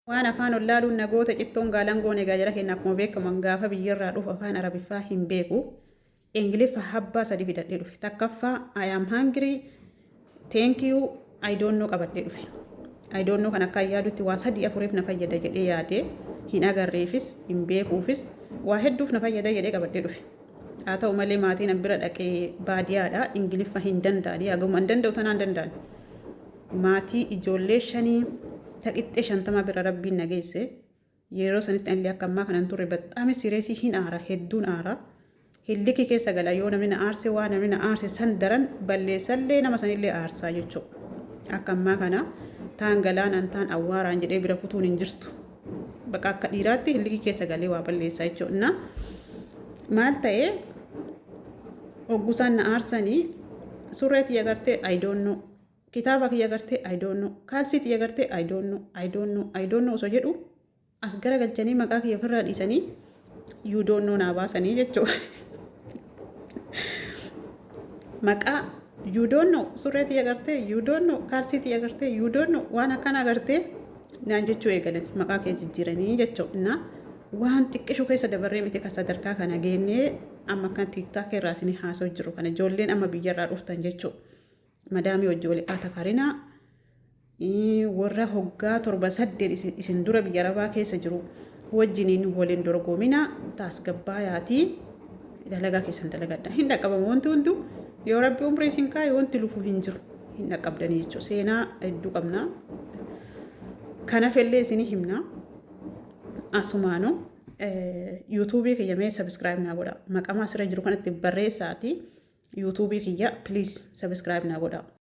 waan afaan ollaaluun nagoota cittoon gaalangoon egaa jara keenya akkuma beekaman gaafa biyyarraa dhufu afaan arabiffaa hin beeku ingiliffa habbaa sadii fidadhee dhufe takkaffaa I am hungry thank you I don't know qabadhee dhufe I don't know kan akka yaadutti waa sadii afuriif na fayyada jedhee yaadee hin agarreefis hin beekuufis waa hedduuf na fayyada jedhee qabadhee dhufe haa ta'u malee maatiin an bira dhaqee baadiyyaadha ingiliffa hin danda'anii haguma hin danda'u tanaan danda'an maatii ijoollee shanii taqixxee 50 bira rabbiin nageesse yeroo sanitti illee akka ammaa kanan turre baxaame sireesii hin aara hedduun aara hilliki keessa gala yoo namni na aarse waa namni na aarse san daran balleessallee nama sanillee aarsaa jechuudha akka ammaa kana taan galaanaan taan awwaaraan jedhee bira kutuun hin jirtu bakka akka dhiiraatti hilliki keessa galee waa balleessaa jechuudha maal ta'ee oggusaan na aarsanii surreetii agartee I don't know kitaaba kiyya agartee I don't know kaalsii kiyya agartee I don't know osoo jedhu as gara galchanii maqaa kiyya ofirraa dhiisanii you don't know naa baasanii jechuudha maqaa you don't know surreetii agartee you don't know kaalsii kiyya agartee you don't know waan akkana agartee naan jechuu eegalan maqaa kiyya jijjiiranii jechuudha waan xiqqishu keessa dabarree miti akka sadarkaa kana geennee amma kan tiktok irraa isin haasoo jiru kana ijoolleen amma biyyarraa dhuftan jechuudha madaami wajji wal qaata karina warra hoggaa 7-8 isin dura biyya arabaa keessa jiru wajjiniin waliin dorgomina tasgabbaayaati dalagaa keessan dalagadha hin dhaqqabamu wanti hundu yoo rabbi umrii isin kaa'e wanti lufu hin jiru hin dhaqqabdanii jechuudha seenaa hedduu qabna kanaafillee isin himna asumaano YouTube kiyya mee subscribe naa godha maqama asirra jiru kanatti barreessaati YouTube kiyya please subscribe naa godha